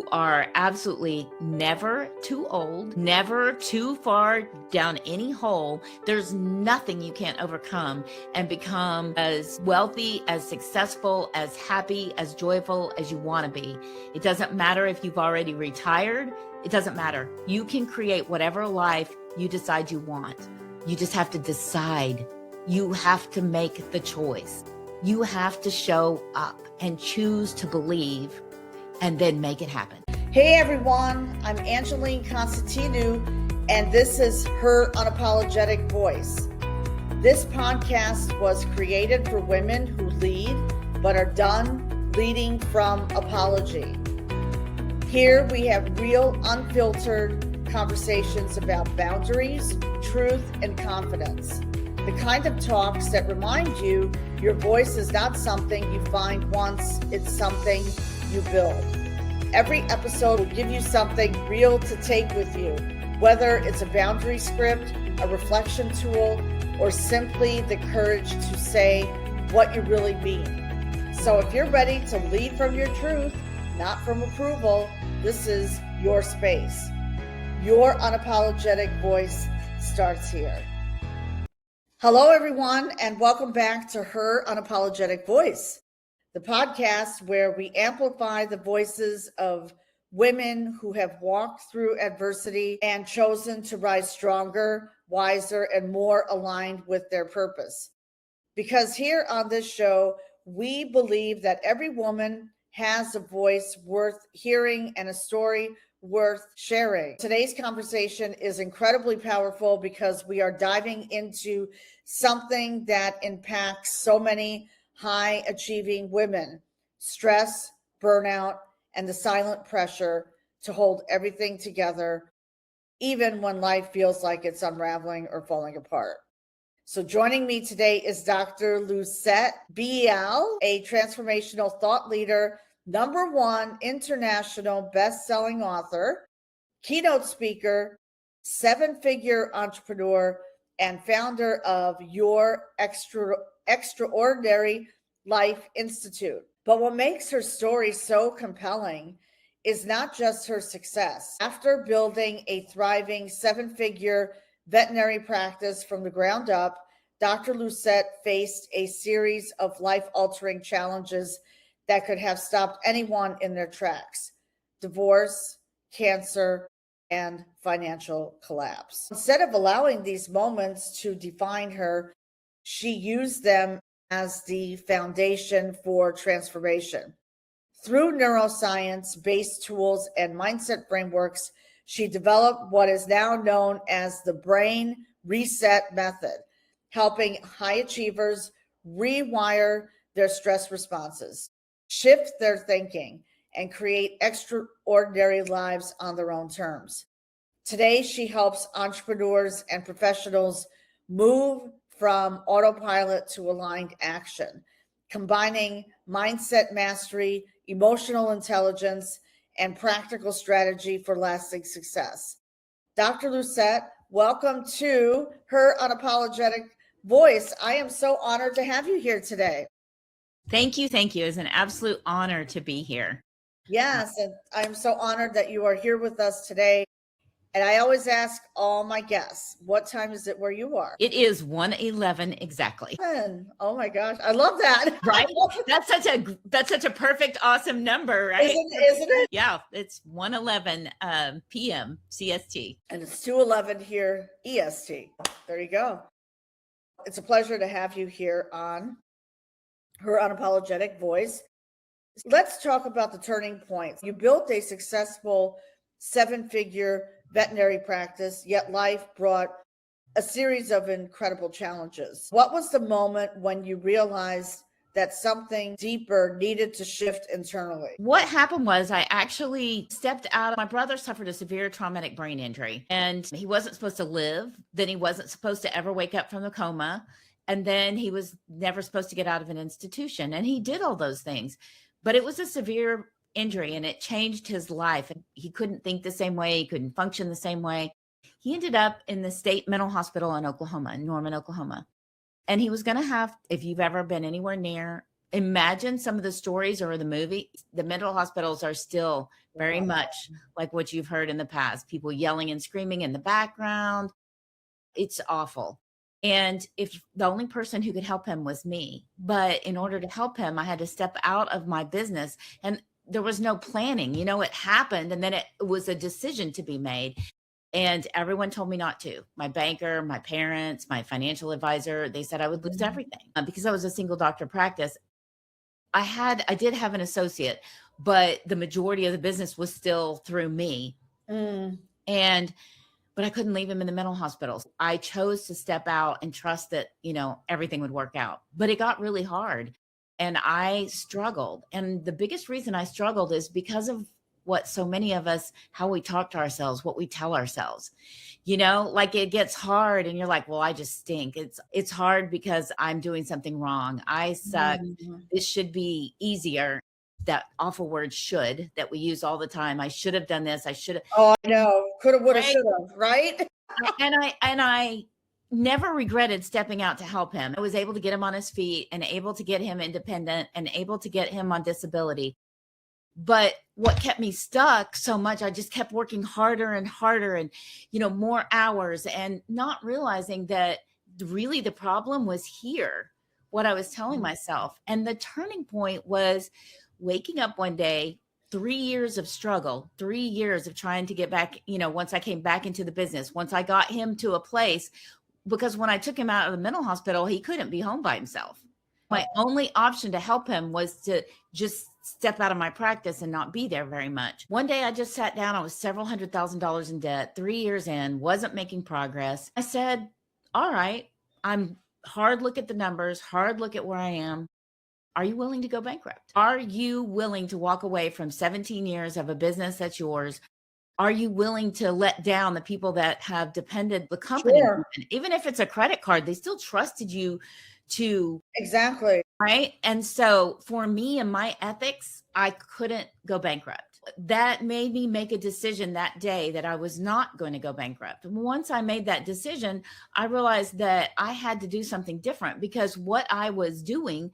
You are absolutely never too old, never too far down any hole. There's nothing you can't overcome and become as wealthy, as successful, as happy, as joyful as you want to be. It doesn't matter if you've already retired. It doesn't matter. You can create whatever life you decide you want. You just have to decide. You have to make the choice. You have to show up and choose to believe and then make it happen. Hey everyone, I'm Angeline Constantinou, and this is Her Unapologetic Voice. This podcast was created for women who lead but are done leading from apology. Here we have real, unfiltered conversations about boundaries, truth, and confidence. The kind of talks that remind you your voice is not something you find once, it's something you build. Every episode will give you something real to take with you, whether it's a boundary script, a reflection tool, or simply the courage to say what you really mean. So if you're ready to lead from your truth, not from approval, this is your space. Your unapologetic voice starts here. Hello, everyone, and welcome back to Her Unapologetic Voice, the podcast where we amplify the voices of women who have walked through adversity and chosen to rise stronger, wiser, and more aligned with their purpose. Because here on this show, we believe that every woman has a voice worth hearing and a story worth sharing. Today's conversation is incredibly powerful because we are diving into something that impacts so many high achieving women: stress, burnout, and the silent pressure to hold everything together, even when life feels like it's unraveling or falling apart. So joining me today is Dr. Lucette Beall, a transformational thought leader, #1 international best-selling author, keynote speaker, 7-figure entrepreneur, and founder of Your Extraordinary Life Institute. But what makes her story so compelling is not just her success. After building a thriving 7-figure veterinary practice from the ground up, Dr. Lucette faced a series of life-altering challenges that could have stopped anyone in their tracks: divorce, cancer, and financial collapse. Instead of allowing these moments to define her, she used them as the foundation for transformation. Through neuroscience-based tools and mindset frameworks, she developed what is now known as the brain reset method, helping high achievers rewire their stress responses, shift their thinking, and create extraordinary lives on their own terms. Today, she helps entrepreneurs and professionals move from autopilot to aligned action, combining mindset mastery, emotional intelligence, and practical strategy for lasting success. Dr. Lucette, welcome to Her Unapologetic Voice. I am so honored to have you here today. Thank you. Thank you. It's an absolute honor to be here. Yes, and I'm so honored that you are here with us today. And I always ask all my guests, what time is it where you are? It is 1:11 exactly. Oh my gosh, I love that. Right? That's such a perfect, awesome number, right? Isn't it? Yeah, it's 1:11 p.m. CST. And it's 2:11 here EST. There you go. It's a pleasure to have you here on Her Unapologetic Voice. Let's talk about the turning point. You built a successful 7-figure veterinary practice, yet life brought a series of incredible challenges. What was the moment when you realized that something deeper needed to shift internally? What happened was I actually stepped out. My brother suffered a severe traumatic brain injury, and he wasn't supposed to live. Then he wasn't supposed to ever wake up from the coma. And then he was never supposed to get out of an institution. And he did all those things. But it was a severe injury, and it changed his life. He couldn't think the same way. He couldn't function the same way. He ended up in the state mental hospital in Oklahoma, in Norman, Oklahoma. And he was going to have, if you've ever been anywhere near imagine some of the stories or the movie, the mental hospitals are still very much like what you've heard in the past, people yelling and screaming in the background. It's awful. And if the only person who could help him was me, but in order to help him, I had to step out of my business, and there was no planning. It happened, and then it was a decision to be made. And everyone told me not to. My banker, my parents, my financial advisor, they said I would lose everything because I was a single doctor practice. I did have an associate, but the majority of the business was still through me. But I couldn't leave him in the mental hospitals. I chose to step out and trust that, everything would work out. But it got really hard and I struggled. And the biggest reason I struggled is because of what so many of us, how we talk to ourselves, what we tell ourselves. Like it gets hard and you're like, well, I just stink. It's hard because I'm doing something wrong. I suck. This should be easier. That awful word should that we use all the time. I should have done this. I should have. Oh, I know. Could have, would have, Right? should have, right? And I never regretted stepping out to help him. I was able to get him on his feet and able to get him independent and able to get him on disability. But what kept me stuck so much, I just kept working harder and harder and, more hours, and not realizing that really the problem was here, what I was telling myself. And the turning point was waking up one day, 3 years of struggle, 3 years of trying to get back, once I came back into the business, once I got him to a place, because when I took him out of the mental hospital, he couldn't be home by himself. My only option to help him was to just step out of my practice and not be there very much. One day I just sat down. I was several $100,000 in debt, 3 years in, wasn't making progress. I said, all right, I'm hard look at the numbers, hard look at where I am. Are you willing to go bankrupt? Are you willing to walk away from 17 years of a business that's yours? Are you willing to let down the people that have depended the company? Sure. Even if it's a credit card, they still trusted you to. Exactly. Right. And so for me and my ethics, I couldn't go bankrupt. That made me make a decision that day that I was not going to go bankrupt. Once I made that decision, I realized that I had to do something different, because what I was doing,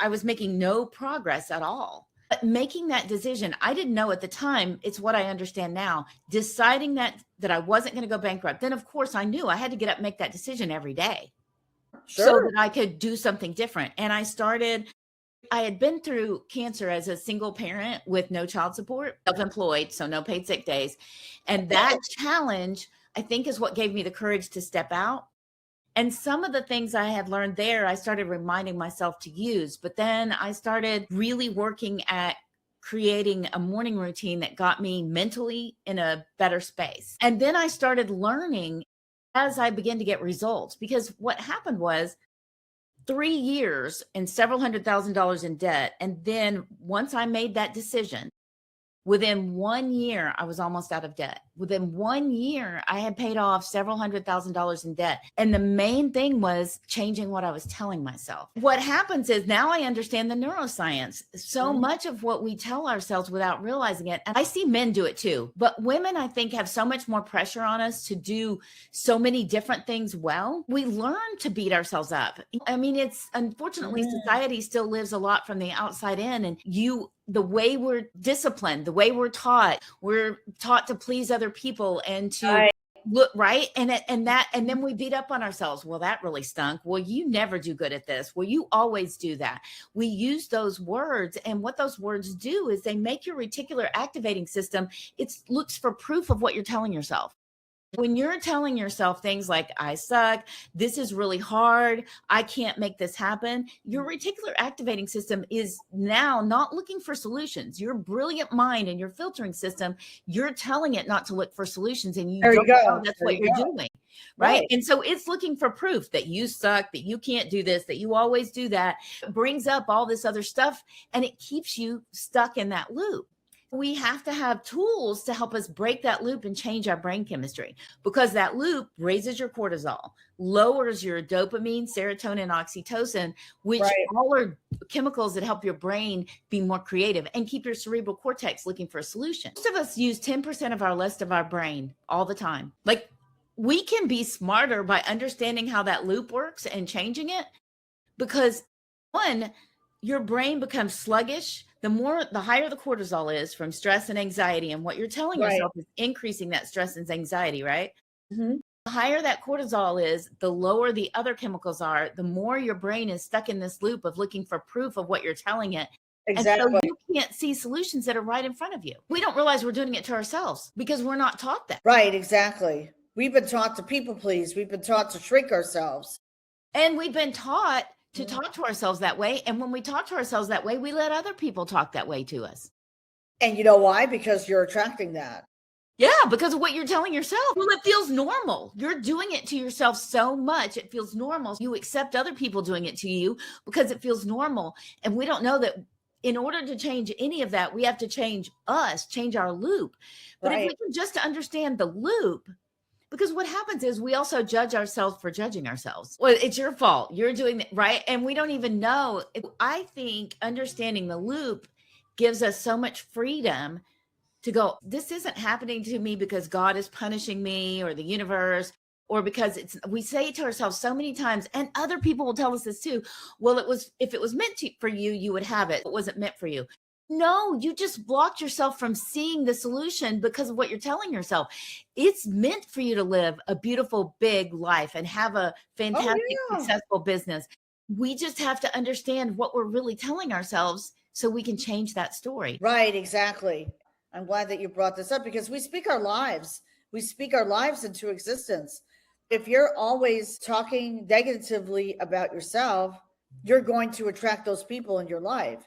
I was making no progress at all. But making that decision, I didn't know at the time, it's what I understand now, deciding that I wasn't going to go bankrupt. Then of course I knew I had to get up and make that decision every day. Sure. So that I could do something different. And I had been through cancer as a single parent with no child support, self-employed, so no paid sick days. And that challenge, I think, is what gave me the courage to step out. And some of the things I had learned there, I started reminding myself to use. But then I started really working at creating a morning routine that got me mentally in a better space. And then I started learning as I began to get results, because what happened was 3 years and several $100,000 in debt. And then once I made that decision, within 1 year, I was almost out of debt. Within 1 year, I had paid off several $100,000 in debt. And the main thing was changing what I was telling myself. What happens is now I understand the neuroscience. So much of what we tell ourselves without realizing it. And I see men do it too. But women, I think, have so much more pressure on us to do so many different things well. We learn to beat ourselves up. I mean, it's unfortunately, society still lives a lot from the outside in. And the way we're disciplined, the way we're taught to please other people and to look right. And then we beat up on ourselves. Well, that really stunk. Well, you never do good at this. Well, you always do that. We use those words. And what those words do is they make your reticular activating system. It looks for proof of what you're telling yourself. When you're telling yourself things like, I suck, this is really hard, I can't make this happen, your reticular activating system is now not looking for solutions. Your brilliant mind and your filtering system, you're telling it not to look for solutions, and you don't know that's what you're doing. Right. And so it's looking for proof that you suck, that you can't do this, that you always do that. It brings up all this other stuff, and it keeps you stuck in that loop. We have to have tools to help us break that loop and change our brain chemistry, because that loop raises your cortisol, lowers your dopamine, serotonin, oxytocin, which all are chemicals that help your brain be more creative and keep your cerebral cortex looking for a solution. Most of us use 10% of our list of our brain all the time. Like, we can be smarter by understanding how that loop works and changing it, because one, your brain becomes sluggish, the higher the cortisol is from stress and anxiety. And what you're telling Right. yourself is increasing that stress and anxiety, right? Mm-hmm. The higher that cortisol is, the lower the other chemicals are, the more your brain is stuck in this loop of looking for proof of what you're telling it. Exactly. And so you can't see solutions that are right in front of you. We don't realize we're doing it to ourselves because we're not taught that. Right, exactly. We've been taught to people please. We've been taught to shrink ourselves. And we've been taught to talk to ourselves that way. And when we talk to ourselves that way, we let other people talk that way to us. And you know why? Because you're attracting that. Yeah, because of what you're telling yourself. Well, it feels normal. You're doing it to yourself so much. It feels normal. You accept other people doing it to you because it feels normal. And we don't know that in order to change any of that, we have to change us, change our loop. But if we can just understand the loop, because what happens is we also judge ourselves for judging ourselves. Well, it's your fault. You're doing it right. And we don't even know. I think understanding the loop gives us so much freedom to go, this isn't happening to me because God is punishing me or the universe, or because we say it to ourselves so many times, and other people will tell us this too. Well, if it was meant for you, you would have it. It wasn't meant for you. No, you just blocked yourself from seeing the solution because of what you're telling yourself. It's meant for you to live a beautiful, big life and have a fantastic, successful business. We just have to understand what we're really telling ourselves so we can change that story. Right, exactly. I'm glad that you brought this up because we speak our lives. We speak our lives into existence. If you're always talking negatively about yourself, you're going to attract those people in your life.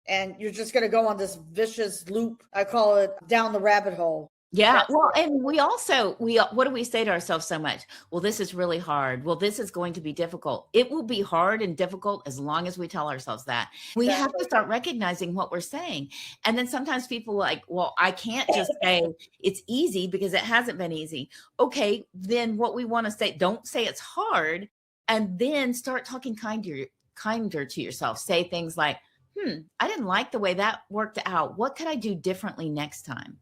And you're just going to go on this vicious loop. I call it down the rabbit hole. Yeah. Well, and what do we say to ourselves so much? Well, this is really hard. Well, this is going to be difficult. It will be hard and difficult as long as we tell ourselves that. We have to start recognizing what we're saying. And then sometimes people are like, well, I can't just say it's easy because it hasn't been easy. Okay. Then what we want to say, don't say it's hard, and then start talking kinder to yourself. Say things like, I didn't like the way that worked out. What could I do differently next time?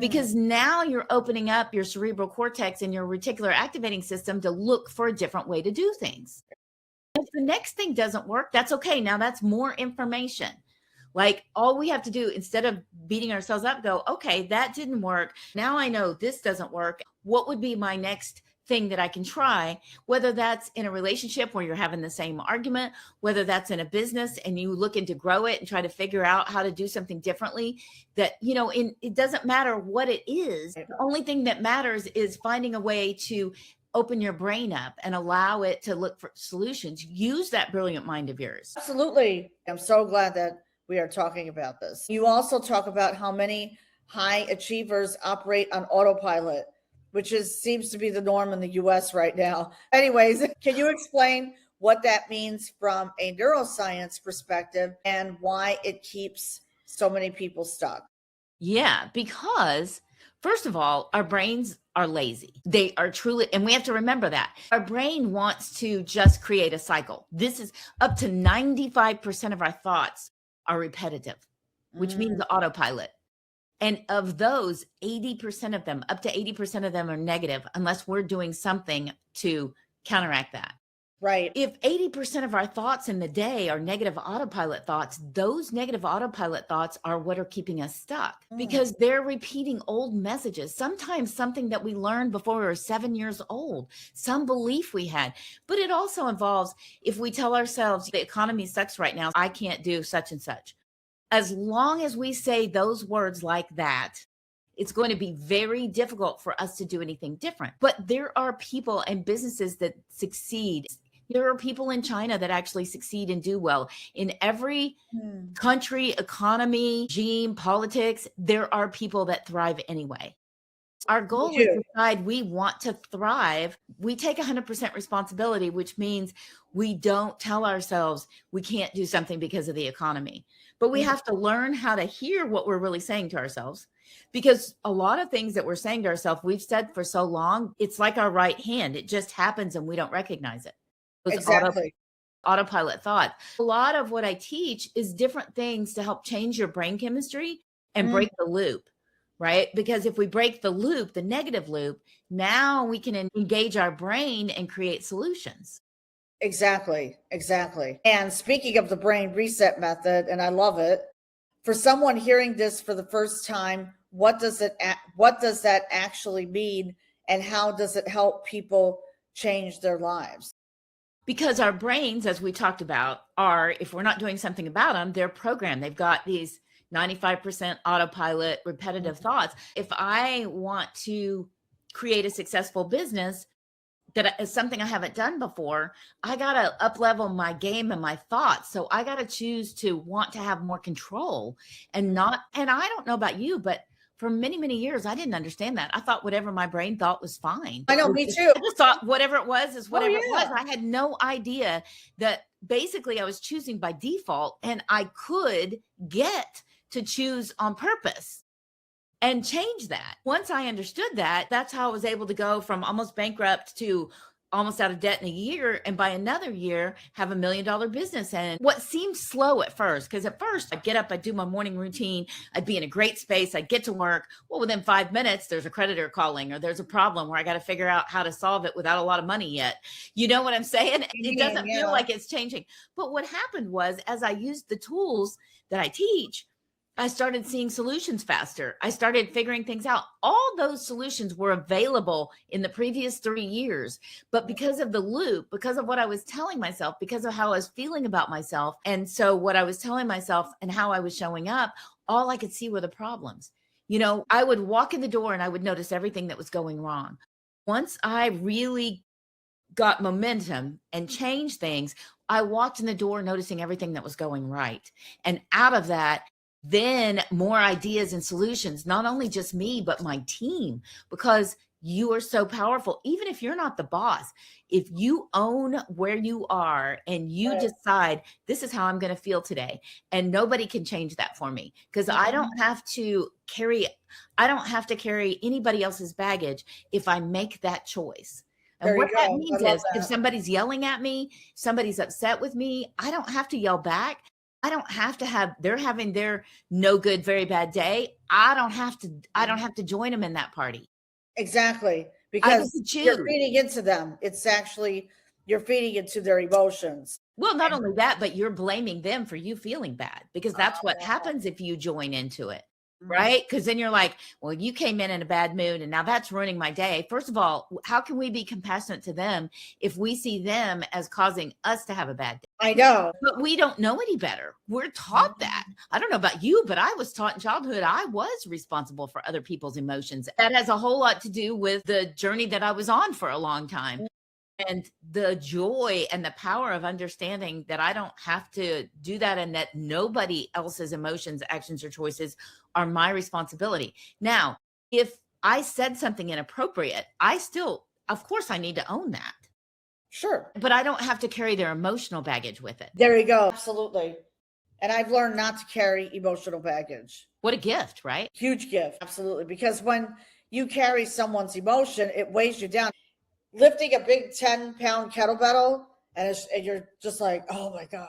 Because now you're opening up your cerebral cortex and your reticular activating system to look for a different way to do things. If the next thing doesn't work, that's okay. Now that's more information. Like all we have to do instead of beating ourselves up, go, okay, that didn't work. Now I know this doesn't work. What would be my next thing that I can try, whether that's in a relationship where you're having the same argument, whether that's in a business and you looking to grow it and try to figure out how to do something differently, that, it doesn't matter what it is. The only thing that matters is finding a way to open your brain up and allow it to look for solutions. Use that brilliant mind of yours. Absolutely. I'm so glad that we are talking about this. You also talk about how many high achievers operate on autopilot, which seems to be the norm in the US right now. Anyways, can you explain what that means from a neuroscience perspective and why it keeps so many people stuck? Yeah, because first of all, our brains are lazy. They are truly, and we have to remember that. Our brain wants to just create a cycle. This is up to 95% of our thoughts are repetitive, which means autopilot. And of those, 80% of them, up to 80% of them are negative unless we're doing something to counteract that. Right. If 80% of our thoughts in the day are negative autopilot thoughts, those negative autopilot thoughts are what are keeping us stuck because they're repeating old messages. Sometimes something that we learned before we were 7 years old, some belief we had. But it also involves if we tell ourselves the economy sucks right now, I can't do such and such. As long as we say those words like that, it's going to be very difficult for us to do anything different. But there are people and businesses that succeed. There are people in China that actually succeed and do well. In every country, economy, regime, politics, there are people that thrive anyway. Our goal is to decide we want to thrive. We take 100% responsibility, which means we don't tell ourselves we can't do something because of the economy. But we have to learn how to hear what we're really saying to ourselves, because a lot of things that we're saying to ourselves, we've said for so long, it's like our right hand. It just happens and we don't recognize it. Exactly. Autopilot thought. A lot of what I teach is different things to help change your brain chemistry and break the loop. Right? Because if we break the loop, the negative loop, now we can engage our brain and create solutions. Exactly. Exactly. And speaking of the brain reset method, and I love it, for someone hearing this for the first time, what does that actually mean, and how does it help people change their lives? Because our brains, as we talked about, are, if we're not doing something about them, they're programmed. They've got these 95% autopilot repetitive thoughts. If I want to create a successful business that is something I haven't done before, I got to up level my game and my thoughts. So I got to choose to want to have more control and not, and I don't know about you, but for many, many years, I didn't understand that. I thought whatever my brain thought was fine. I know, me too. I just thought whatever it was is whatever it was. Yeah. I had no idea that basically I was choosing by default, and I could get to choose on purpose and change that. Once I understood that, that's how I was able to go from almost bankrupt to almost out of debt in a year, and by another year have $1 million business. And what seemed slow at first, because at first I'd get up, I'd do my morning routine, I'd be in a great space, I'd get to work. Well, within 5 minutes, there's a creditor calling, or there's a problem where I got to figure out how to solve it without a lot of money yet. You know what I'm saying? It doesn't feel like it's changing. But what happened was, as I used the tools that I teach, I started seeing solutions faster. I started figuring things out. All those solutions were available in the previous 3 years. But because of the loop, because of what I was telling myself, because of how I was feeling about myself, and so what I was telling myself and how I was showing up, all I could see were the problems. You know, I would walk in the door and I would notice everything that was going wrong. Once I really got momentum and changed things, I walked in the door noticing everything that was going right. And out of that, then more ideas and solutions, not only just me, but my team, because you are so powerful. Even if you're not the boss, if you own where you are and you decide, this is how I'm going to feel today, and nobody can change that for me, because I don't have to carry anybody else's baggage if I make that choice. And what that means is, if somebody's yelling at me, somebody's upset with me, I don't have to yell back. I don't have to have, they're having their no good, very bad day. I don't have to join them in that party. Exactly. Because you're feeding into them. It's actually, you're feeding into their emotions. Well, not only that, but you're blaming them for you feeling bad, because that's what happens if you join into it. Right? Because then you're like, well, you came in a bad mood and now that's ruining my day. First of all, how can we be compassionate to them if we see them as causing us to have a bad day? I know. But we don't know any better. We're taught that. I don't know about you, but I was taught in childhood I was responsible for other people's emotions. That has a whole lot to do with the journey that I was on for a long time. And the joy and the power of understanding that I don't have to do that, and that nobody else's emotions, actions, or choices are my responsibility. Now, if I said something inappropriate, of course, I need to own that. Sure. But I don't have to carry their emotional baggage with it. There you go. Absolutely. And I've learned not to carry emotional baggage. What a gift, right? Huge gift. Absolutely. Because when you carry someone's emotion, it weighs you down. Lifting a big 10-pound kettlebell, and you're just like, oh my God,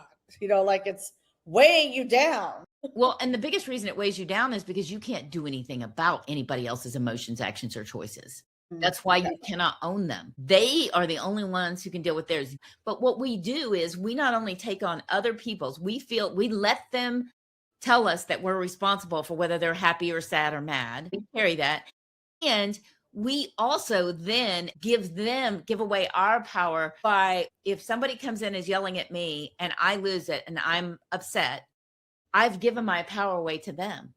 like it's weighing you down. Well, and the biggest reason it weighs you down is because you can't do anything about anybody else's emotions, actions, or choices. That's why you cannot own them. They are the only ones who can deal with theirs. But what we do is we not only take on other people's, we let them tell us that we're responsible for whether they're happy or sad or mad. We carry that. And we also then give away our power by, if somebody comes in and is yelling at me and I lose it and I'm upset, I've given my power away to them.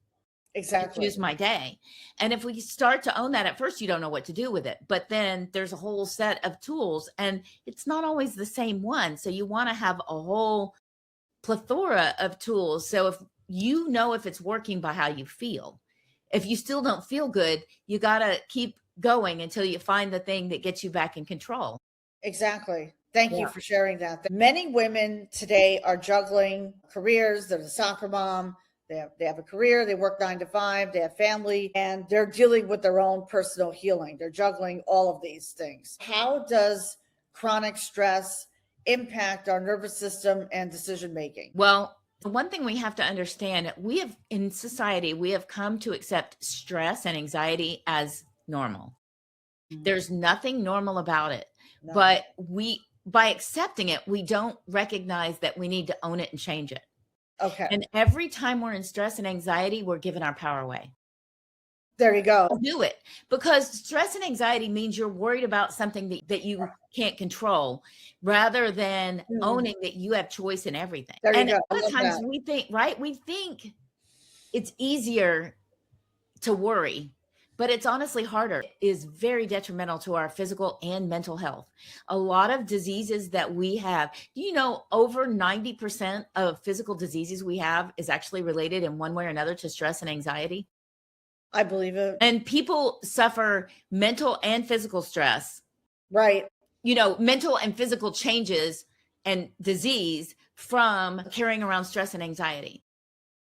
Exactly. To choose my day. And if we start to own that, at first you don't know what to do with it, but then there's a whole set of tools, and it's not always the same one. So you want to have a whole plethora of tools. So if it's working by how you feel. If you still don't feel good, you got to keep going until you find the thing that gets you back in control. Exactly. Thank you for sharing that. Many women today are juggling careers. They're the soccer mom. They have a career. They work 9 to 5. They have family, and they're dealing with their own personal healing. They're juggling all of these things. How does chronic stress impact our nervous system and decision making? Well, the one thing we have to understand, in society, we have come to accept stress and anxiety as normal. There's nothing normal about it, but by accepting it, we don't recognize that we need to own it and change it. Okay. And every time we're in stress and anxiety, we're giving our power away. There you go. Do it, because stress and anxiety means you're worried about something that you can't control, rather than owning that you have choice in everything. There you And go. a lot of times we think, right? We think it's easier to worry, but it's honestly harder. It is very detrimental to our physical and mental health. A lot of diseases that we have, over 90% of physical diseases we have is actually related in one way or another to stress and anxiety. I believe it. And people suffer mental and physical stress. Right. Mental and physical changes and disease from carrying around stress and anxiety.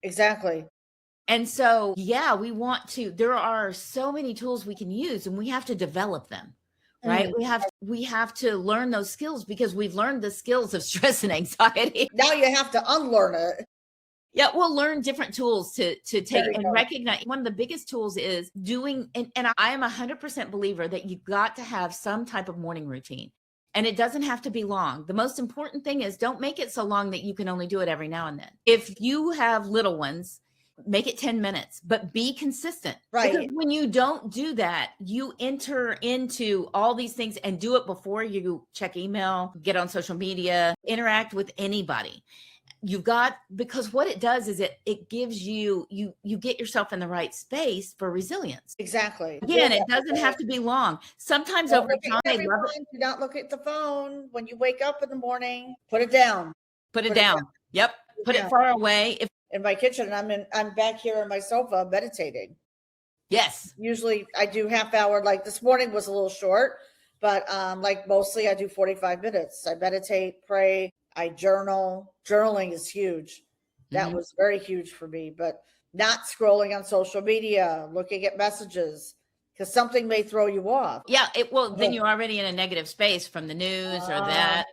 Exactly. And so, there are so many tools we can use, and we have to develop them, right? We have to learn those skills, because we've learned the skills of stress and anxiety. Now you have to unlearn it. Yeah, we'll learn different tools to take and recognize. One of the biggest tools is doing, and I am 100% believer that you've got to have some type of morning routine. And it doesn't have to be long. The most important thing is, don't make it so long that you can only do it every now and then. If you have little ones, make it 10 minutes, but be consistent. Right. Because when you don't do that, you enter into all these things and do it before you check email, get on social media, interact with anybody. Because what it does is it gives you get yourself in the right space for resilience. Exactly. Again, it doesn't have to be long. Sometimes over time, do not look at the phone when you wake up in the morning. Put it down. Put it down. Yep. Put it far away. In my kitchen, I'm back here on my sofa meditating. Yes. Usually I do half hour. Like this morning was a little short, but mostly I do 45 minutes. I meditate, pray, I journal. Journaling is huge. That was very huge for me, but not scrolling on social media, looking at messages, because something may throw you off. Yeah. Then you're already in a negative space from the news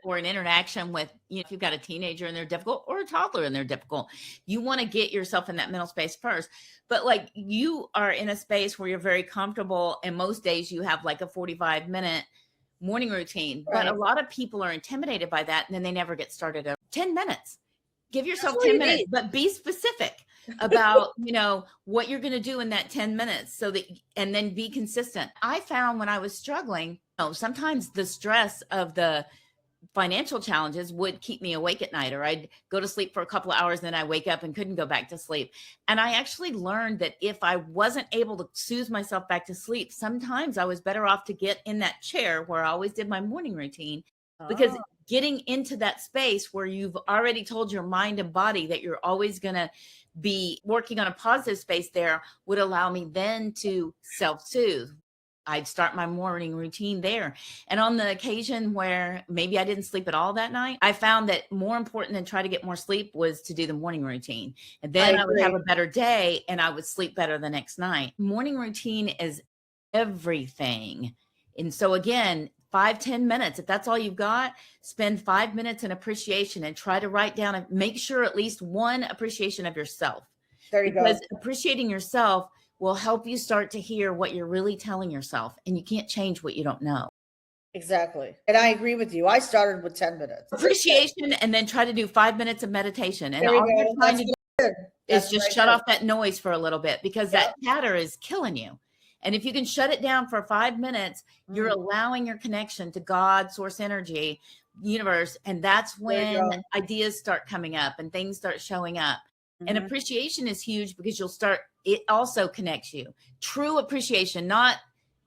or an interaction with, if you've got a teenager and they're difficult, or a toddler and they're difficult, you want to get yourself in that mental space first. But you are in a space where you're very comfortable, and most days you have a 45-minute morning routine. Right. But a lot of people are intimidated by that, and then they never get started. 10 minutes. Give yourself 10 minutes, but be specific about, what you're going to do in that 10 minutes and then be consistent. I found when I was struggling, sometimes the stress of the financial challenges would keep me awake at night, or I'd go to sleep for a couple of hours, and then I wake up and couldn't go back to sleep. And I actually learned that if I wasn't able to soothe myself back to sleep, sometimes I was better off to get in that chair where I always did my morning routine, because getting into that space where you've already told your mind and body that you're always going to be working on a positive space there would allow me then to self-soothe. I'd start my morning routine there. And on the occasion where maybe I didn't sleep at all that night, I found that more important than try to get more sleep was to do the morning routine. And then I would have a better day, and I would sleep better the next night. Morning routine is everything. And so again, 5-10 minutes, if that's all you've got, spend 5 minutes in appreciation, and try to write down and make sure at least one appreciation of yourself. There you go. Because appreciating yourself will help you start to hear what you're really telling yourself, and you can't change what you don't know. Exactly. And I agree with you. I started with 10 minutes. Appreciation, and then try to do 5 minutes of meditation. And all you're trying to do is just shut off that noise for a little bit, because that chatter is killing you. And if you can shut it down for 5 minutes, you're allowing your connection to God, source energy, universe. And that's when ideas start coming up and things start showing up. And appreciation is huge, because it also connects you. True appreciation, not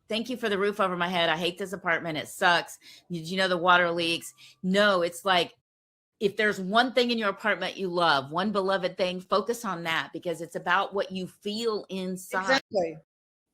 thank you for the roof over my head. I hate this apartment. It sucks. Did you know the water leaks? No, it's if there's one thing in your apartment you love, one beloved thing, focus on that, because it's about what you feel inside. Exactly.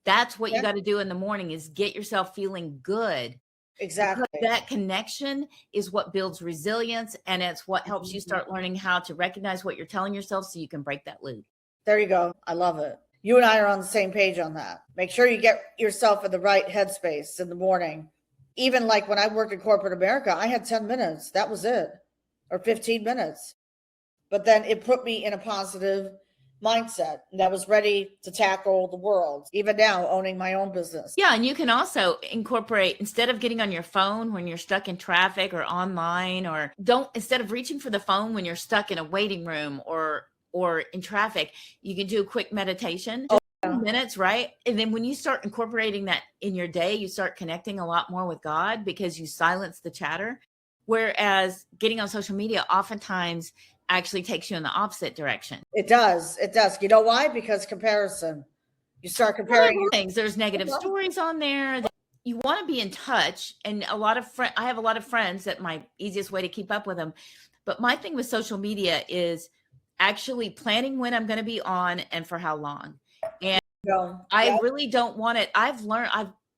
That's what you got to do in the morning, is get yourself feeling good. Exactly. Because that connection is what builds resilience, and it's what helps you start learning how to recognize what you're telling yourself, so you can break that loop. There you go. I love it. You and I are on the same page on that. Make sure you get yourself in the right headspace in the morning. Even when I worked in corporate America, I had 10 minutes. That was it. Or 15 minutes. But then it put me in a positive mindset that was ready to tackle the world, even now owning my own business. Yeah. And you can also incorporate, instead of getting on your phone when you're stuck in traffic or online, or instead of reaching for the phone when you're stuck in a waiting room or in traffic, you can do a quick meditation, just 2 minutes, right? And then when you start incorporating that in your day, you start connecting a lot more with God because you silence the chatter. Whereas getting on social media oftentimes actually takes you in the opposite direction. It does. It does. You know why? Because comparison. You start comparing things. There's negative stories on there. You want to be in touch. And I have a lot of friends that my easiest way to keep up with them. But my thing with social media is actually planning when I'm going to be on and for how long. And I really don't want it. I've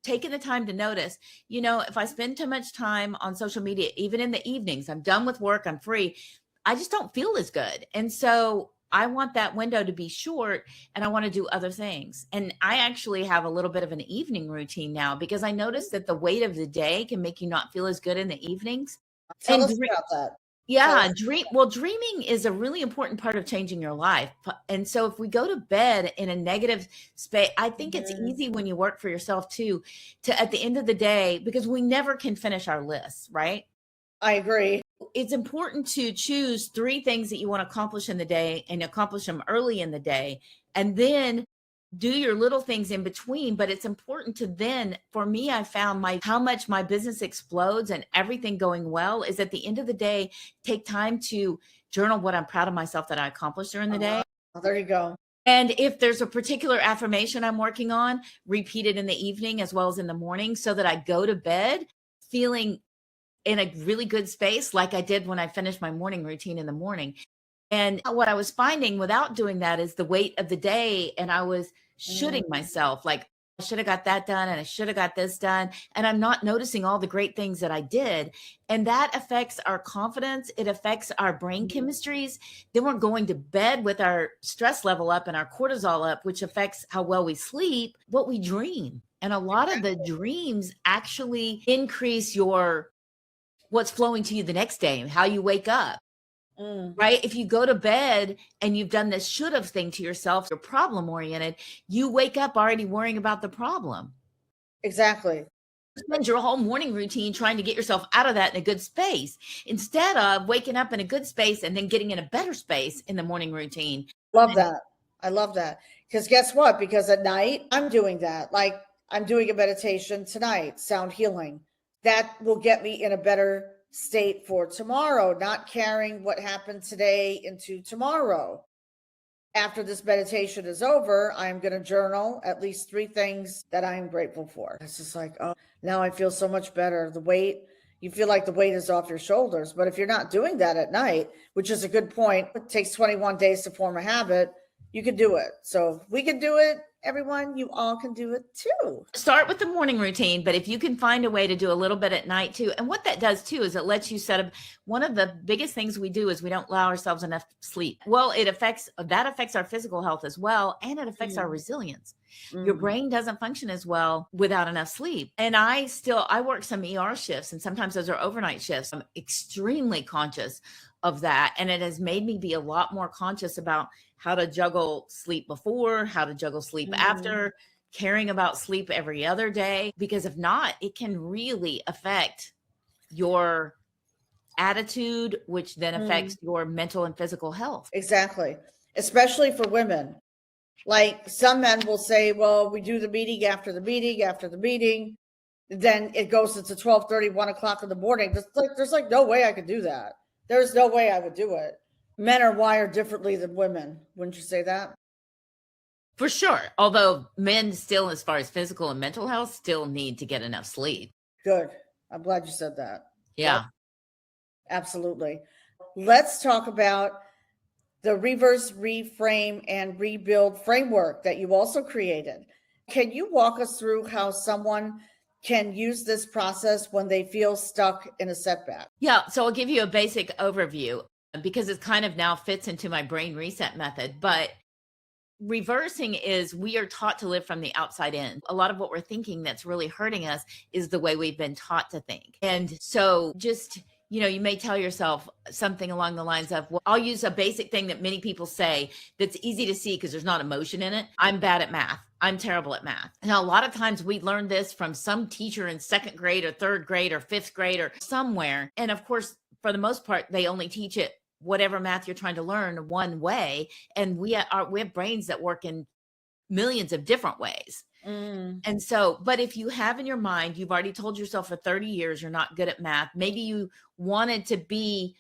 taken the time to notice, if I spend too much time on social media, even in the evenings, I'm done with work, I'm free, I just don't feel as good. And so I want that window to be short and I want to do other things. And I actually have a little bit of an evening routine now because I noticed that the weight of the day can make you not feel as good in the evenings. Tell us about that. Yeah, dreaming is a really important part of changing your life. And so if we go to bed in a negative space, I think it's easy when you work for yourself too, to at the end of the day, because we never can finish our lists, right? I agree. It's important to choose 3 things that you want to accomplish in the day and accomplish them early in the day. And then do your little things in between. But it's important to then, for me, I found how much my business explodes and everything going well is at the end of the day, take time to journal what I'm proud of myself that I accomplished during the day. Well, there you go. And if there's a particular affirmation I'm working on, repeat it in the evening as well as in the morning so that I go to bed feeling in a really good space, like I did when I finished my morning routine in the morning. And what I was finding without doing that is the weight of the day. And I was shooting myself like, I should have got that done and I should have got this done. And I'm not noticing all the great things that I did. And that affects our confidence. It affects our brain chemistries. Then we're going to bed with our stress level up and our cortisol up, which affects how well we sleep, what we dream. And a lot of the dreams actually increase what's flowing to you the next day, how you wake up. Right? If you go to bed and you've done this should have thing to yourself, you're problem oriented, you wake up already worrying about the problem. Exactly. Spend your whole morning routine trying to get yourself out of that in a good space instead of waking up in a good space and then getting in a better space in the morning routine. Love that. I love that. Because guess what? Because at night I'm doing that. Like I'm doing a meditation tonight, sound healing. That will get me in a better state for tomorrow, not carrying what happened today into tomorrow. After this meditation is over, I'm going to journal at least 3 things that I'm grateful for. It's just like, oh, now I feel so much better. You feel like the weight is off your shoulders. But if you're not doing that at night, which is a good point, it takes 21 days to form a habit, you can do it. So if we can do it, everyone, you all can do it too. Start with the morning routine, but if you can find a way to do a little bit at night too. And what that does too is it lets you set up. One of the biggest things we do is we don't allow ourselves enough sleep. Well, that affects our physical health as well, and it affects our resilience. Your brain doesn't function as well without enough sleep. And I work some ER shifts, and sometimes those are overnight shifts. I'm extremely conscious of that, and it has made me be a lot more conscious about how to juggle sleep before, how to juggle sleep after, caring about sleep every other day, because if not, it can really affect your attitude, which then affects your mental and physical health. Exactly. Especially for women. Like some men will say, well, we do the meeting after the meeting. Then it goes into 12:30, 1 o'clock in the morning. There's no way I could do that. There's no way I would do it. Men are wired differently than women. Wouldn't you say that? For sure. Although men still, as far as physical and mental health, still need to get enough sleep. Good. I'm glad you said that. Yeah. Yep. Absolutely. Let's talk about the reverse, reframe, and rebuild framework that you also created. Can you walk us through how someone can use this process when they feel stuck in a setback? Yeah. So I'll give you a basic overview because it kind of now fits into my brain reset method. But reversing is we are taught to live from the outside in. A lot of what we're thinking that's really hurting us is the way we've been taught to think. And so just You may tell yourself something along the lines of, well, I'll use a basic thing that many people say that's easy to see because there's not emotion in it. I'm bad at math. I'm terrible at math. Now, a lot of times we learn this from some teacher in second grade or third grade or fifth grade or somewhere. And of course, for the most part, they only teach it whatever math you're trying to learn one way. And we have brains that work in millions of different ways. And so, but if you have in your mind, you've already told yourself for 30 years, you're not good at math. Maybe you wanted to be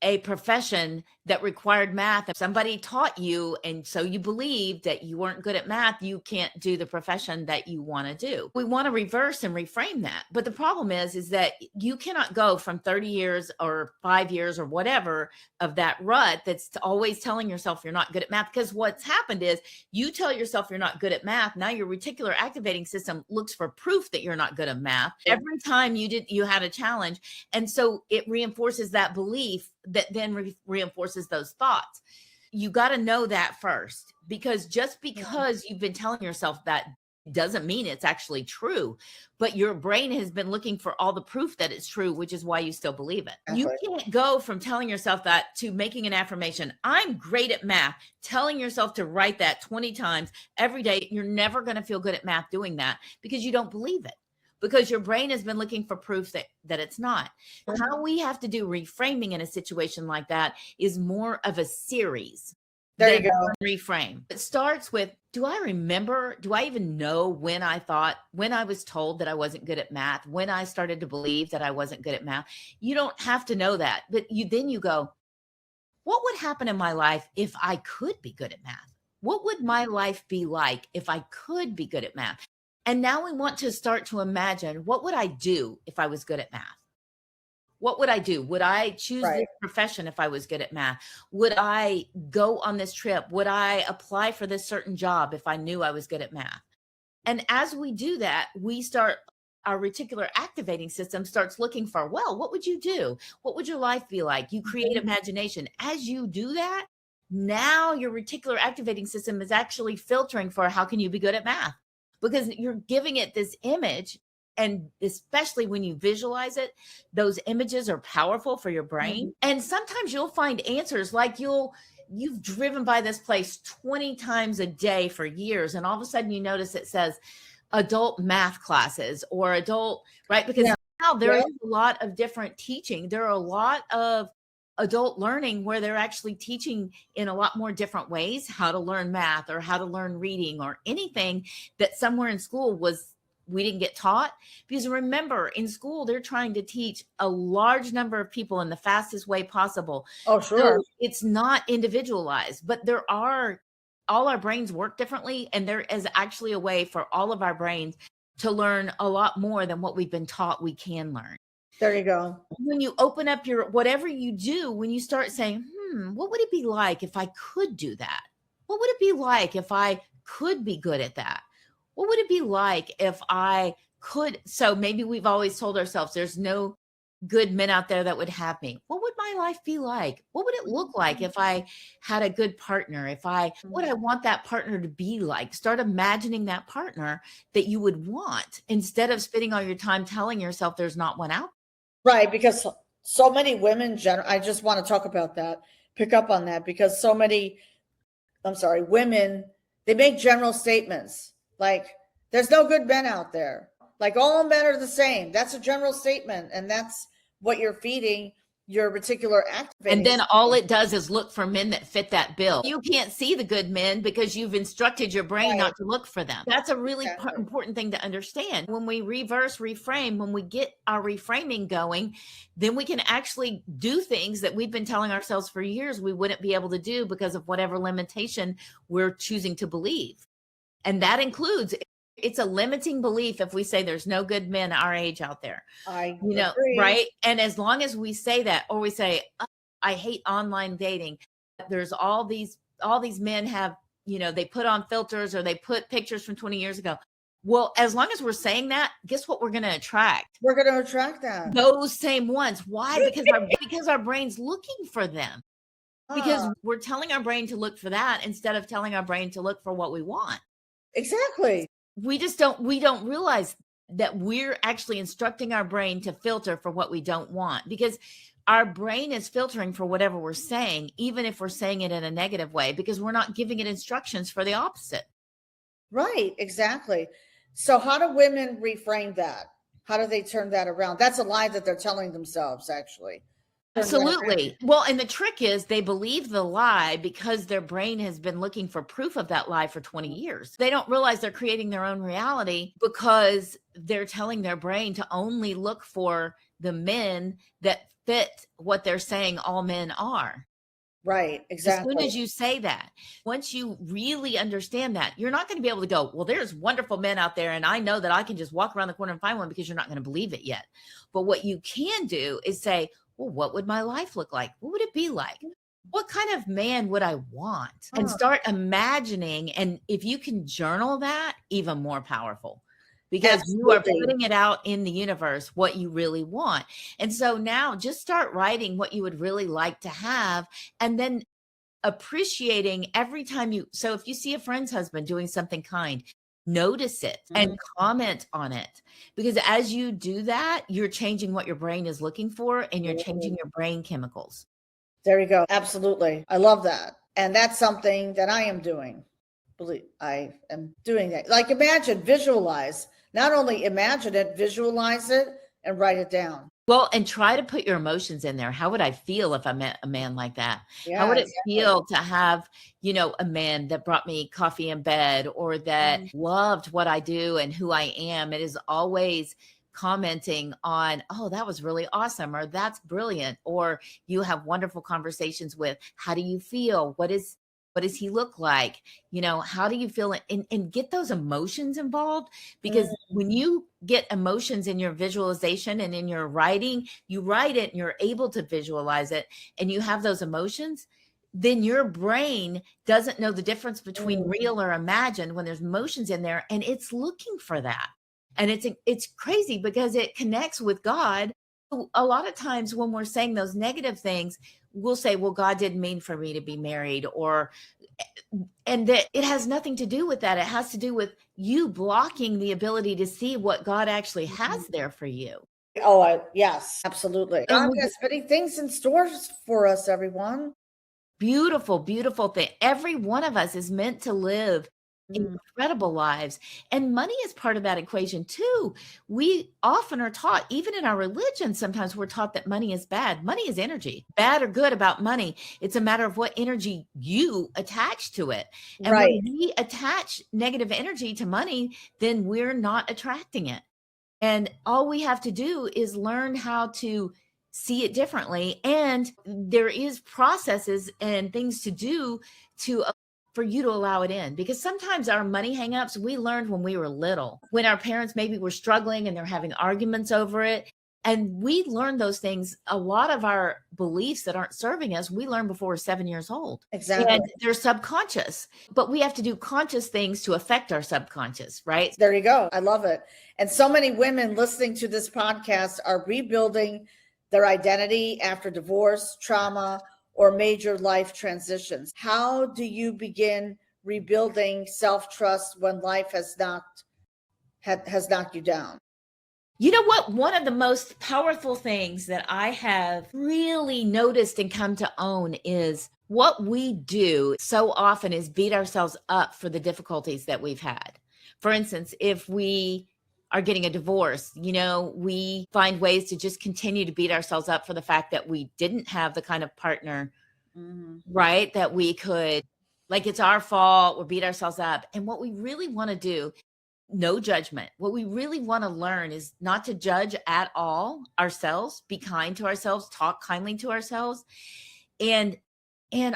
a profession that required math. If somebody taught you, and so you believed that you weren't good at math, you can't do the profession that you want to do. We want to reverse and reframe that. But the problem is that you cannot go from 30 years or 5 years or whatever of that rut that's always telling yourself you're not good at math. Because what's happened is you tell yourself you're not good at math. Now your reticular activating system looks for proof that you're not good at math every time you had a challenge. And so it reinforces that belief that then reinforces those thoughts. You got to know that first, because just because you've been telling yourself that doesn't mean it's actually true, but your brain has been looking for all the proof that it's true, which is why you still believe it. You can't go from telling yourself that to making an affirmation, I'm great at math, telling yourself to write that 20 times every day. You're never going to feel good at math doing that because you don't believe it. Because your brain has been looking for proof that it's not. How we have to do reframing in a situation like that is more of a series. There you go. Reframe. It starts with, do I even know when I was told that I wasn't good at math, when I started to believe that I wasn't good at math? You don't have to know that, but then you go, what would happen in my life if I could be good at math? What would my life be like if I could be good at math? And now we want to start to imagine, what would I do if I was good at math? What would I do? Would I choose this profession if I was good at math? Would I go on this trip? Would I apply for this certain job if I knew I was good at math? And as we do that, our reticular activating system starts looking for, well, what would you do? What would your life be like? You create imagination. As you do that, now your reticular activating system is actually filtering for, how can you be good at math? Because you're giving it this image, and especially when you visualize it, those images are powerful for your brain. And sometimes you'll find answers like you've driven by this place 20 times a day for years, and all of a sudden you notice it says adult math classes or adult, right? Because now there is a lot of different teaching. There are a lot of adult learning where they're actually teaching in a lot more different ways how to learn math or how to learn reading or anything that somewhere in school we didn't get taught. Because remember, in school, they're trying to teach a large number of people in the fastest way possible. Oh, sure. So it's not individualized, but all our brains work differently. And there is actually a way for all of our brains to learn a lot more than what we've been taught we can learn. There you go. When you open up whatever you do, when you start saying, what would it be like if I could do that? What would it be like if I could be good at that? What would it be like if I could? So maybe we've always told ourselves there's no good men out there that would have me. What would my life be like? What would it look like if I had a good partner? What would I want that partner to be like? Start imagining that partner that you would want, instead of spending all your time telling yourself there's not one out. Right, because so many women, I just want to talk about that, pick up on that, because so many, women, they make general statements like, there's no good men out there. Like, all men are the same. That's a general statement. And that's what you're feeding your reticular activating. And then all it does is look for men that fit that bill. You can't see the good men because you've instructed your brain not to look for them. That's a really important thing to understand. When we reframe, when we get our reframing going, then we can actually do things that we've been telling ourselves for years we wouldn't be able to do because of whatever limitation we're choosing to believe. And that includes, it's a limiting belief if we say there's no good men our age out there. I agree. Right? And as long as we say that, or we say, oh, I hate online dating, there's all these men have, they put on filters or they put pictures from 20 years ago. Well, as long as we're saying that, guess what we're going to attract? We're going to attract that. Those same ones. Why? Because our brain's looking for them. Because we're telling our brain to look for that instead of telling our brain to look for what we want. Exactly. We don't realize that we're actually instructing our brain to filter for what we don't want, because our brain is filtering for whatever we're saying, even if we're saying it in a negative way, because we're not giving it instructions for the opposite. Right, exactly. So how do women reframe that? How do they turn that around? That's a lie that they're telling themselves, actually. Absolutely. Well, and the trick is they believe the lie because their brain has been looking for proof of that lie for 20 years. They don't realize they're creating their own reality because they're telling their brain to only look for the men that fit what they're saying all men are. Right, exactly. As soon as you say that, once you really understand that, you're not going to be able to go, well, there's wonderful men out there, and I know that I can just walk around the corner and find one, because you're not going to believe it yet. But what you can do is say, well, what would my life look like? What would it be like? What kind of man would I want? And start imagining. And if you can journal that, even more powerful, because you are putting it out in the universe, what you really want. And so now just start writing what you would really like to have, and then appreciating every time so if you see a friend's husband doing something kind, notice it and comment on it, because as you do that, you're changing what your brain is looking for, and you're changing your brain chemicals. There you go. Absolutely. I love that. And that's something that I am doing. I am doing that. Like, imagine, visualize. Not only imagine it, visualize it and write it down. Well, and try to put your emotions in there. How would I feel if I met a man like that? Yeah, how would it feel to have, a man that brought me coffee in bed, or that loved what I do and who I am? It is always commenting on, oh, that was really awesome, or that's brilliant, or you have wonderful conversations with, how do you feel? What does he look like? How do you feel? And get those emotions involved, because when you get emotions in your visualization and in your writing, you write it and you're able to visualize it, and you have those emotions, then your brain doesn't know the difference between real or imagined when there's emotions in there, and it's looking for that. And it's crazy because it connects with God. A lot of times when we're saying those negative things, we'll say, well, God didn't mean for me to be married, and that it has nothing to do with that. It has to do with you blocking the ability to see what God actually has there for you. Oh, yes, absolutely. God has many things in store for us, everyone. Beautiful, beautiful thing. Every one of us is meant to live incredible lives, and money is part of that equation too. We often are taught, even in our religion, sometimes we're taught that money is bad. Money is energy. Bad or good about money, it's a matter of what energy you attach to it. And when we attach negative energy to money, then we're not attracting it. And all we have to do is learn how to see it differently. And there is processes and things to do for you to allow it in, because sometimes our money hangups, we learned when we were little, when our parents maybe were struggling and they're having arguments over it. And we learned those things. A lot of our beliefs that aren't serving us, we learned before we're 7 years old. Exactly. And they're subconscious, but we have to do conscious things to affect our subconscious, right? There you go. I love it. And so many women listening to this podcast are rebuilding their identity after divorce, trauma, or major life transitions. How do you begin rebuilding self-trust when life has knocked you down? You know what? One of the most powerful things that I have really noticed and come to own is what we do so often is beat ourselves up for the difficulties that we've had. For instance, if we are getting a divorce, we find ways to just continue to beat ourselves up for the fact that we didn't have the kind of partner, right? That we could, like, it's our fault, or beat ourselves up. And what we really want to do, no judgment. What we really want to learn is not to judge at all ourselves, be kind to ourselves, talk kindly to ourselves, and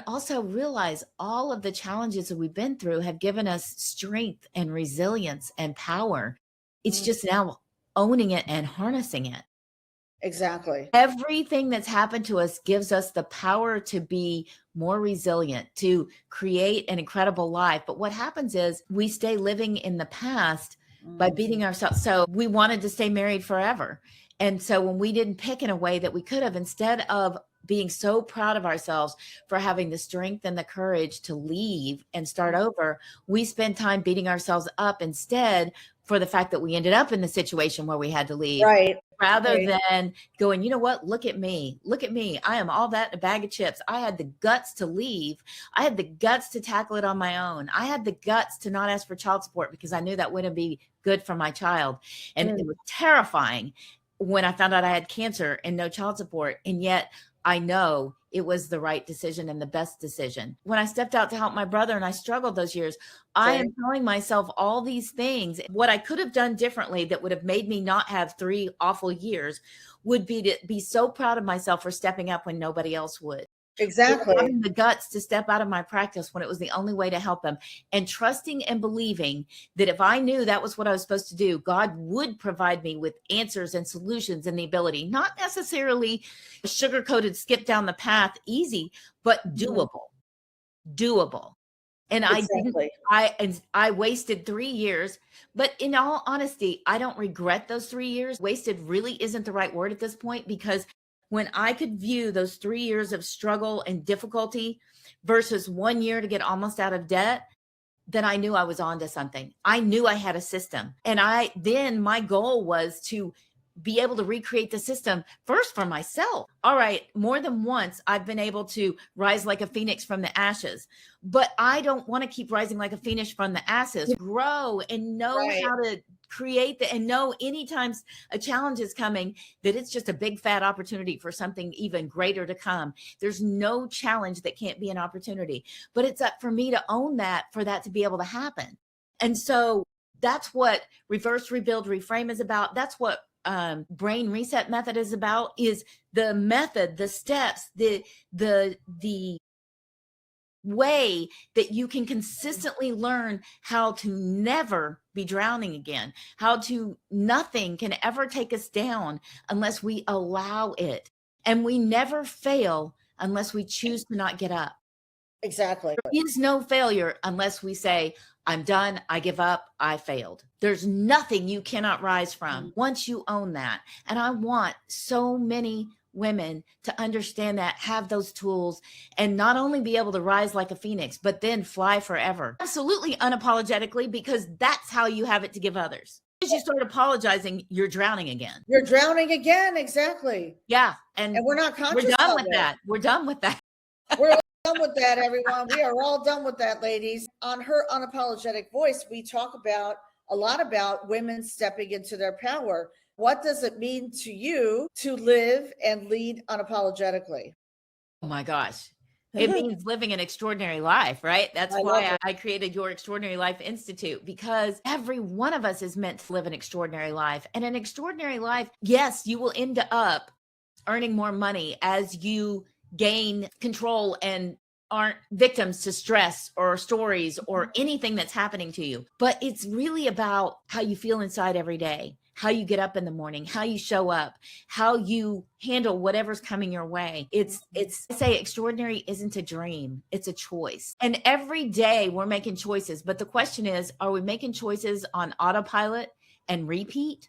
also realize all of the challenges that we've been through have given us strength and resilience and power. It's just now owning it and harnessing it. Exactly. Everything that's happened to us gives us the power to be more resilient, to create an incredible life. But what happens is we stay living in the past by beating ourselves. So we wanted to stay married forever. And so when we didn't pick in a way that we could have, instead of being so proud of ourselves for having the strength and the courage to leave and start over, we spend time beating ourselves up instead for the fact that we ended up in the situation where we had to leave. Right. Rather Right. than going, you know what, look at me. Look at me. I am all that in a bag of chips. I had the guts to leave. I had the guts to tackle it on my own. I had the guts to not ask for child support because I knew that wouldn't be good for my child. And it was terrifying when I found out I had cancer and no child support. And yet I know it was the right decision and the best decision. When I stepped out to help my brother and I struggled those years, I am telling myself all these things. What I could have done differently that would have made me not have 3 awful years would be to be so proud of myself for stepping up when nobody else would. Exactly. Having the guts to step out of my practice when it was the only way to help them, and trusting and believing that if I knew that was what I was supposed to do, God would provide me with answers and solutions and the ability, not necessarily sugar-coated, skip down the path easy, but doable. And Exactly. I wasted 3 years, but in all honesty, I don't regret those 3 years. Wasted really isn't the right word at this point, because when I could view those 3 years of struggle and difficulty versus 1 year to get almost out of debt, then I knew I was onto something. I knew I had a system. And then my goal was to be able to recreate the system first for myself. All right, more than once, I've been able to rise like a phoenix from the ashes, but I don't want to keep rising like a phoenix from the ashes. Grow and know how to create and know anytime a challenge is coming, that it's just a big fat opportunity for something even greater to come. There's no challenge that can't be an opportunity, but it's up for me to own that, for that to be able to happen. And so that's what reverse, rebuild, reframe is about. That's what brain reset method is about, is the method, the steps, the way that you can consistently learn how to never be drowning again, nothing can ever take us down unless we allow it. And we never fail unless we choose to not get up. Exactly. There is no failure unless we say, I'm done, I give up, I failed. There's nothing you cannot rise from once you own that. And I want so many women to understand that, have those tools, and not only be able to rise like a phoenix, but then fly forever. Absolutely unapologetically, because that's how you have it to give others. As you start apologizing, you're drowning again. You're drowning again. Exactly. Yeah. And we're not conscious. We're done of with it. that. We're done with that. We're done with that, everyone. We are all done with that, ladies. On Her Unapologetic Voice, we talk a lot about women stepping into their power. What does it mean to you to live and lead unapologetically? Oh my gosh. It means living an extraordinary life, right? That's why I created Your Extraordinary Life Institute, because every one of us is meant to live an extraordinary life. And an extraordinary life, yes, you will end up earning more money as you gain control and aren't victims to stress or stories or anything that's happening to you. But it's really about how you feel inside every day, how you get up in the morning, how you show up, how you handle whatever's coming your way. I say extraordinary isn't a dream, it's a choice. And every day we're making choices. But the question is, are we making choices on autopilot and repeat?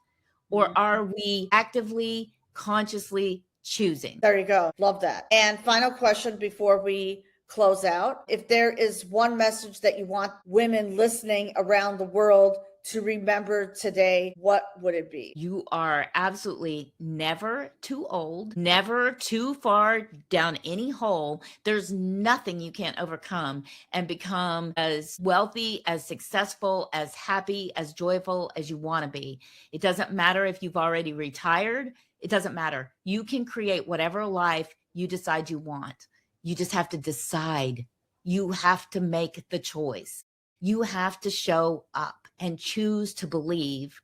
Or are we actively, consciously choosing? There you go. Love that. And final question before we close out. If there is one message that you want women listening around the world to remember today, what would it be? You are absolutely never too old, never too far down any hole. There's nothing you can't overcome and become as wealthy, as successful, as happy, as joyful as you want to be. It doesn't matter if you've already retired. It doesn't matter. You can create whatever life you decide you want. You just have to decide. You have to make the choice. You have to show up and choose to believe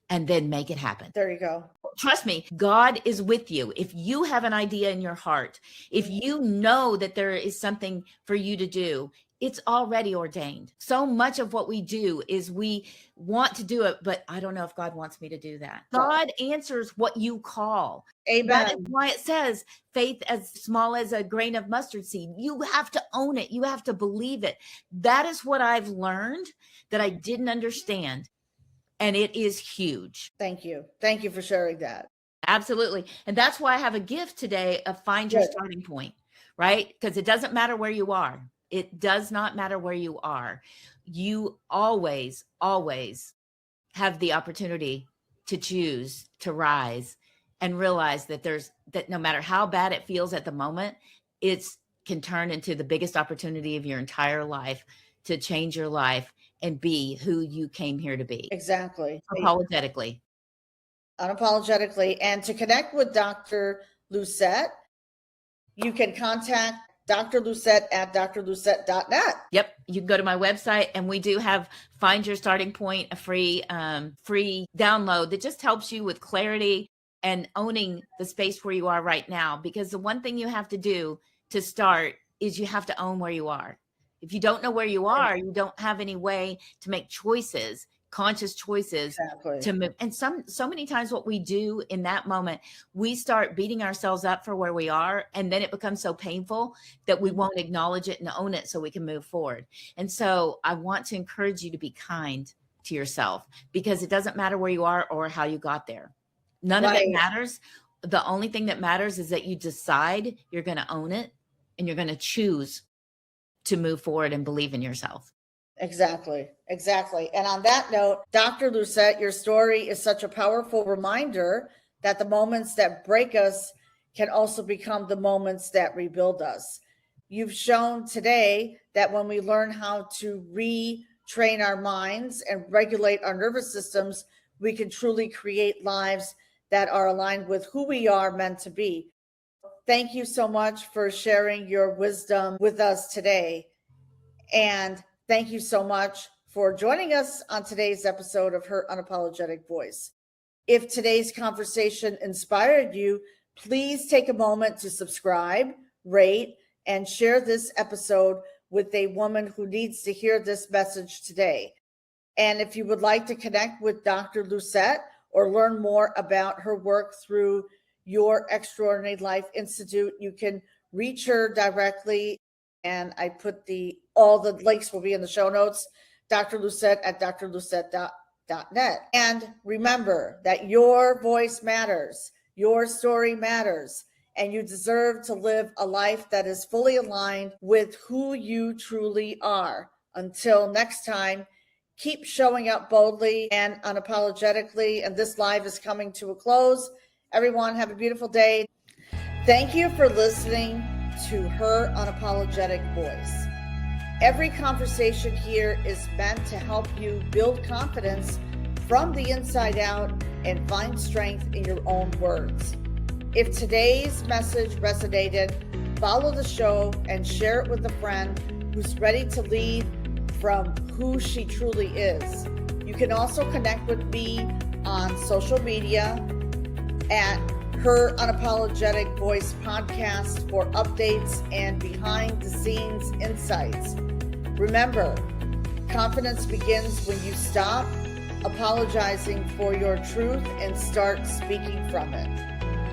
and then make it happen. There you go. Trust me, God is with you. If you have an idea in your heart, if you know that there is something for you to do, it's already ordained. So much of what we do is we want to do it, but I don't know if God wants me to do that. God answers what you call. Amen. That is why it says faith as small as a grain of mustard seed. You have to own it. You have to believe it. That is what I've learned that I didn't understand. And it is huge. Thank you. Thank you for sharing that. Absolutely. And that's why I have a gift today of find your Good. starting point, right? Because it doesn't matter where you are. It does not matter where you are. You always, always have the opportunity to choose to rise and realize that that no matter how bad it feels at the moment, it's can turn into the biggest opportunity of your entire life to change your life and be who you came here to be. Exactly. Apologetically. Unapologetically. And to connect with Dr. Lucette, you can contact Dr. Lucette at drlucette.net. Yep. You can go to my website and we do have Find Your Starting Point, a free download that just helps you with clarity and owning the space where you are right now. Because the one thing you have to do to start is you have to own where you are. If you don't know where you are, you don't have any way to make choices, conscious choices to move. And so many times what we do in that moment, we start beating ourselves up for where we are. And then it becomes so painful that we won't acknowledge it and own it so we can move forward. And so I want to encourage you to be kind to yourself, because it doesn't matter where you are or how you got there. None of it matters. The only thing that matters is that you decide you're going to own it and you're going to choose to move forward and believe in yourself. Exactly. And on that note, Dr. Lucette, your story is such a powerful reminder that the moments that break us can also become the moments that rebuild us. You've shown today that when we learn how to retrain our minds and regulate our nervous systems, we can truly create lives that are aligned with who we are meant to be. Thank you so much for sharing your wisdom with us today. And thank you so much for joining us on today's episode of Her Unapologetic Voice. If today's conversation inspired you, please take a moment to subscribe, rate, and share this episode with a woman who needs to hear this message today. And if you would like to connect with Dr. Lucette or learn more about her work through Your Extraordinary Life Institute, you can reach her directly. And I put all the links will be in the show notes, Dr. Lucette at drlucette.net. And remember that your voice matters, your story matters, and you deserve to live a life that is fully aligned with who you truly are. Until next time, keep showing up boldly and unapologetically. And this live is coming to a close. Everyone, have a beautiful day. Thank you for listening to Her Unapologetic Voice. Every conversation here is meant to help you build confidence from the inside out and find strength in your own words. If today's message resonated, follow the show and share it with a friend who's ready to lead from who she truly is. You can also connect with me on social media at Her Unapologetic Voice podcast for updates and behind the scenes insights. Remember, confidence begins when you stop apologizing for your truth and start speaking from it.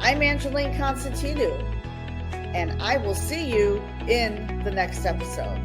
I'm Angeline Constantinou, and I will see you in the next episode.